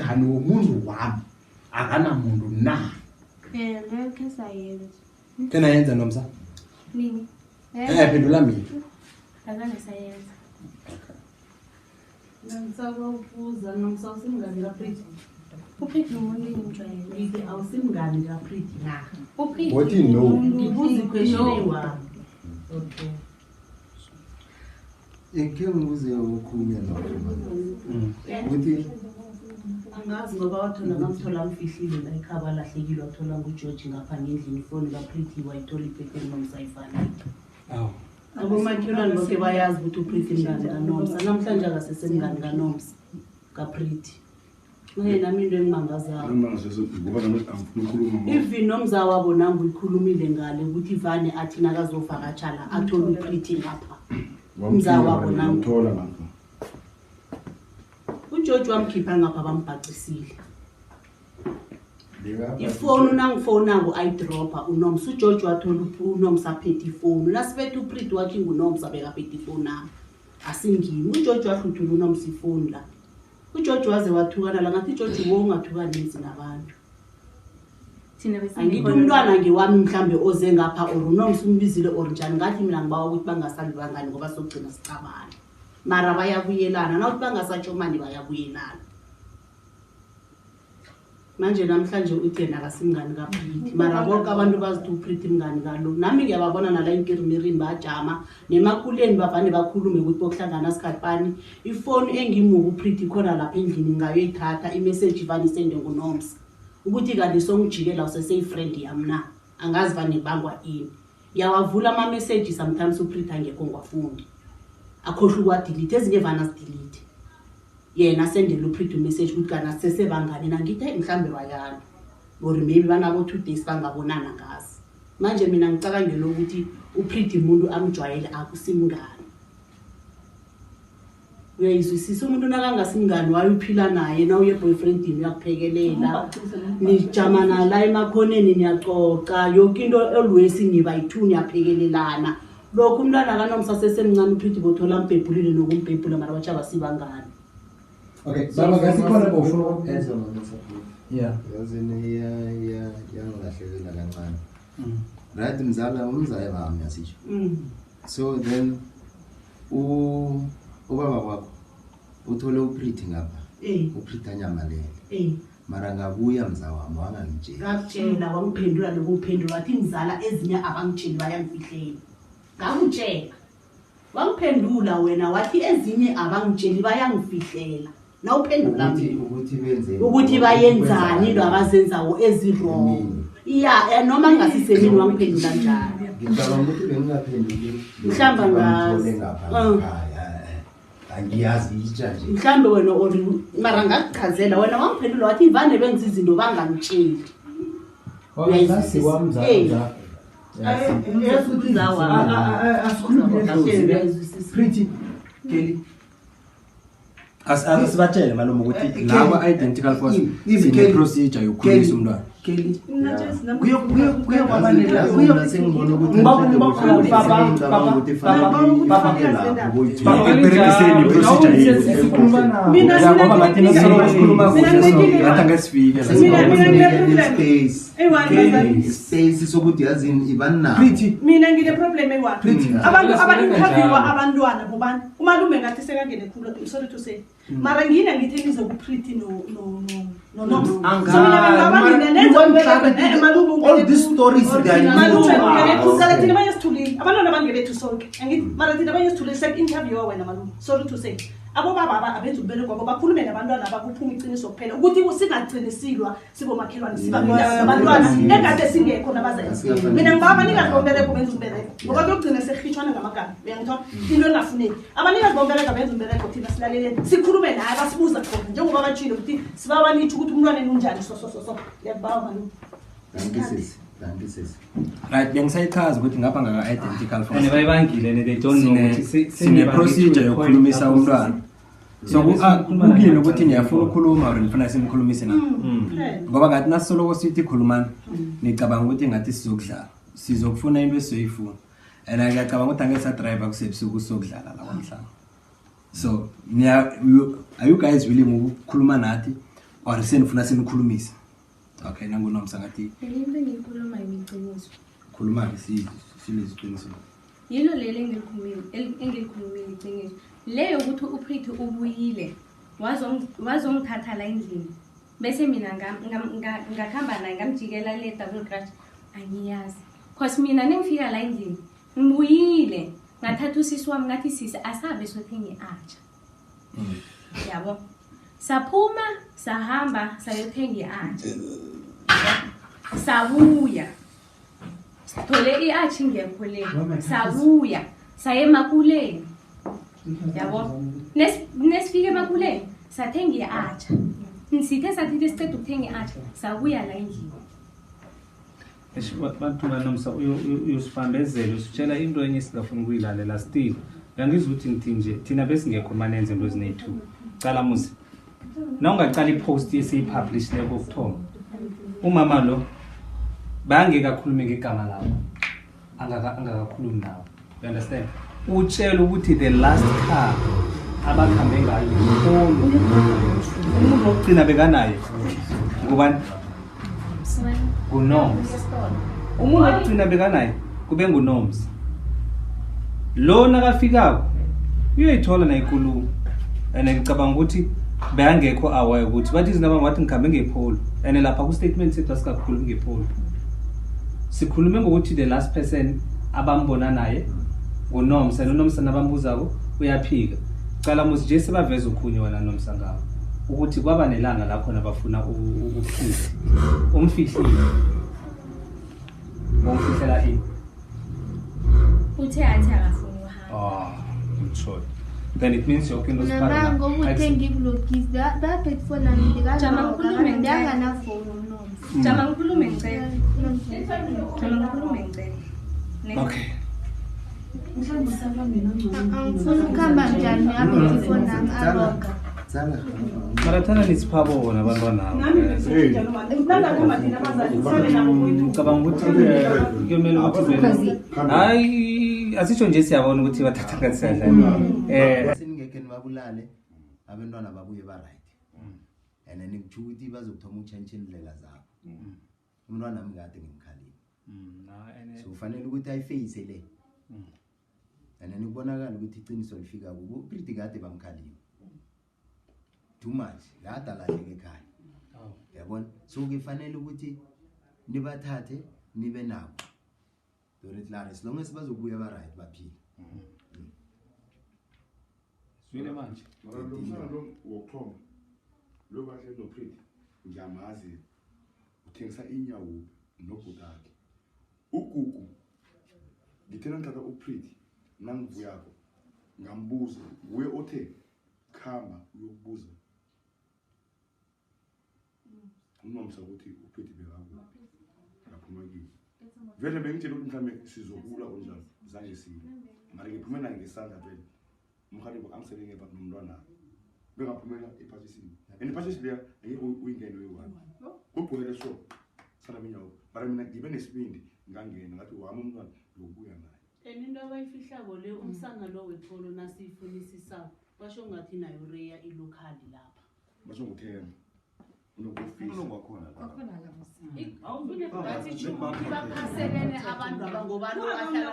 umngane womuntu wami akanamuntu na ngeke sayenza Kena yenza nomsa? nini Phendula mina. azange sayenza Ngisakwabuza nomsa usimngane kaPriti. uPriti umuntu engimjwayele Ngithi awusimngane kaPriti na. uPriti What you know? Ngibuza iquestion eyi-1. Okay. Eke ngibuze ukukhuluma nawe. Uthi Angazi ngoba wathola ngamthola amfihlile la ekhaba lahlekile wathola nguGeorge ngapha ngendlini ifoni kaPriti wayithola iphethe nomsa ifana. Awu. Abomakhelwane bonke bayazi ukuthi uPriti mngane kaNomsa. Namhlanje akasesemngane kaNomsa kaPriti. Nami into engimangazayo. Even nomza wabo nangu ikhulumile ngale ukuthi ivane athi nakazovakathala athola uPriti ngapha. Umza wabo nangu uthola ngapha. uGeorge wamkhipha ngapha bambhacisile. Ifoni nangifonako ayidropa uNomsa uGeorge wathola uNomsa aphethe ifoni. Nasiphethe uPriti wathi nguNomsa bekaphethe ifoni nami. Asingimi uGeorge wahluthula uNomsa ifoni la. uGeorge waze wathukana la ngathi uGeorge wongathukani nabantu. thina bese Angithi umntwana ngewami mhlambe oze ngapha or uNomsa umbizile or njani ngathi mina ngibawa ukuthi bangasabi bangani ngoba sogcina sicabana. Mara bayabuyelana nawuthi bangasatsho manje bayabuyelana. Manje namhlanje uthi yena akasimngani kaPriti mara bonke abantu bazithi uPriti mngani kalo. Nami ngiyababona nala inkirimerini bajama nemakhuleni bavane bakhulume ukuthi bokuhlangana sikhathani. Ifoni engimuka uPriti khona lapha endlini ngayoyithatha imessage ivani sende nguNomsa. Ukuthi kanti songijikela useseyifriend yami na angazi vane bangwa ini. Ngiyawavula ama message sometimes uPriti angekho ngwafundi. Akhohlwa ukwadelete ezinye vana sidelete. Yena sendele uPriti message ukuthi kana sesebangane nangithi mhlambe bayana or maybe banabo 2 days bangabonana ngazi. Manje mina ngicabangela ukuthi uPriti umuntu amjwayele akusimngane. Uyayizwisisa umuntu nakangasimngane wayophila naye na uye boyfriendini uyakuphekelela nijamana la emakhoneni niyacoca yonke into always niba yithuni yaphekelelana. Lokho umntwana kaNomsa sesemncane uPriti bothola ambhebhulile nokumbhebhula mara bachaba sibangane. Okay, baba ngasikhona bofuna ukwenza nomsa. Yeah. yazini ya ngilahlekela kancane. Right mzala umzaya bami yasisho. So then ubaba wakho uthole uPriti ngapha. uPriti anyamalele. Mara ngabuya mza wami wangangitshela. Ngakutshela wangiphendula lokuphendula wathi mzala ezinye abangitsheli bayangifihlela. Ngakutshela. Wangiphendula wena wathi ezinye abangitsheli bayangifihlela. Na uphendula ukuthi bayenzani into abazenzawo ezirong. Yeah, noma ngasisemini wangiphendula njalo. Ngicabanga ukuthi bengingaphenduli. Mhlamba ngazi. Angiyazi itsha nje. Mhlambe wena ori mara ngakuchazela wena wangiphendula wathi ivane benza izinto bangangitsheli. Uyayizisi wamza. Pretty Kelly Asibatshele malume ukuthi laba identical force sine procedure yokukhulisa umntwana. Kelly Kuya kwabanela kuya sengibona ukuthi space sokuthi yazini ibana mina ngile problem eyi1 abantu aba-interviewa abantwana bobani umalume ngathi sekangene khulu sorry to say mara ngina ngithi ngizokuPriti all these stories thina bayesithulile abantwana bangebethu sonke angithi mara thina bayesithulile sek-interviewa wena malume sorry to say abobaba abenza ubereko kwabo bakhulume nabantwana bakuphuma iqiniso kuphela ukuthi singagcinisilwa sibomakhelwane sibabantwana engade singekho nabazayo mina ngibaba abanikazi bombereko benza umbereko ngoba kuyogcina sehitshwana ngamagama uyangithola into engafuneki abanikazi bombereko benza umbereko thina silaleleni sikhulume naye basibuza khona njengoba batshile ukuthi sibaba nitsho ukuthi umntwana enunjani so yakubawa malume. Thank you sis. Right, bengisayichaza ukuthi ngapha ngaka identical force. And bayibangile they don't know ukuthi sine procedure yokukhulumisa umntwana. So ukuyini ukuthi ngiyafuna ukukhuluma or ngifuna simkhulumise na. Ngoba ngathi nasoloko sithi khulumana ngicabanga ukuthi ngathi sizokufuna into esizoyifuna. And ngiyacabanga ukuthi angeke sa drive kusebusuku sokudlala la kwamhlanga. So are you guys willing ukukhuluma nathi or senifuna senikhulumise. Okay, nangu nomsa ngathi Into engiyikhuluma imiqiniso. khuluma silesiqiniso. Yilo lele engilikhulumile iqiniso. Leyo ukuthi uPretty ubuyile wazongithatha la endlini. Bese mina ngakhamba naye ngamjikela le double crush angiyazi. Cause mina nengifika la endlini ngibuyile ngathatha usisi wami ngathi sisi asabe sothengi atsha. Yabo. Saphuma sahamba sayothenga atsha. Sabuya. Sithole iachi ngekho le. Sabuya saye Makuleni. Yabo. Nesifike Makuleni sathenga atsha. Nisithe sathi siceda ukuthenga atsha sabuya la endlini. Bantu banomsa uyosifambezela usitshela into enye singafuna ukuyilalela still. Ngangizwa ukuthi ngithi nje thina besingekho manenze into ezinethu. Cala muzi. Na ungaqala ipost esiyipublish le kokuthoma. Umama lo bayangeka khulume ngegama lawo. Angakakhulumi nawo. You understand? Utshela ukuthi the last car abakhambe ngayo umuntu ogcina bekanayo. Ngubani? Ngunoms. Umuntu ogcina bekanayo kube ngunoms. Lo nakafikako uyoyithola na inkulumo. And ngicabanga ukuthi bayangekho aware ukuthi bathi izinto bathi ngikhambe ngepolo. And lapha ku statement sethu asikakhulumi ngepolo. Sikhulume ngokuthi the last person abambona naye nguNomsa noNomsa nabambuzako uyaphika. Cala musi nje sebaveza ukhunye wena Nomsa ngawo ukuthi kwaba nelanga lapho nabafuna ukuphika. Umfihlile. Umfihlela ini? Uthe athi akafuni uhamba. Utsho. Then it means you're going to start. Nanga ngokuthenga iblogis that phone nami Jama ukhulume ngana phone nomsa. Jama ukhulume ngicela. Jama ukhulume ngicela. Okay. Angifuni ukuhamba njani apho ifone nami aroka. Marathana nisiphabo bona abantwana ngicabanga ukuthi kuyomele ukuthi hayi asisho nje siyabona ukuthi bathatha kahle seningeke nibabulale abantwana babuye ba right and nikuthi ukuthi bazokuthoma utshentshe indlela zabo umntwana nami kade ngimkhalile so ufanele ukuthi ayiface le and nikubonakala ukuthi iqiniso lifika kubo uPretty kade bamkhalile too much lada lahleke ekhaya yabona so kufanele ukuthi nibathathe nibe nabo doretlare as long as bazobuya ba right baphila Zwile manje lo wokuthoma lo bahle no Pretty ngiyamazi uthengisa inyawo nobudaki ugugu ngithena ngithatha uPretty nangivuyako ngambuza uye othe khamba uyokubuza unomsa ukuthi uPretty bekaku ngaphuma kimi vele bengitshela ukuthi mhlambe sizokula onjani zange sibe mara ngiphumela ngesandla vele umkhalibo angisebenze ngebantu nomntwana bengaphumela ephathisini ephathisi leya ayike uyingene uyiwani kubhwele so sana minyawo bara mina ngibe nesibindi ngangena ngathi wami umntwana lokubuya naye into abayifihlako le umsana lo wetholo nasiyifunisisa basho ngathi nayo reya ilokali lapha basho nguthemba baphaselene abantu abangobani abahlala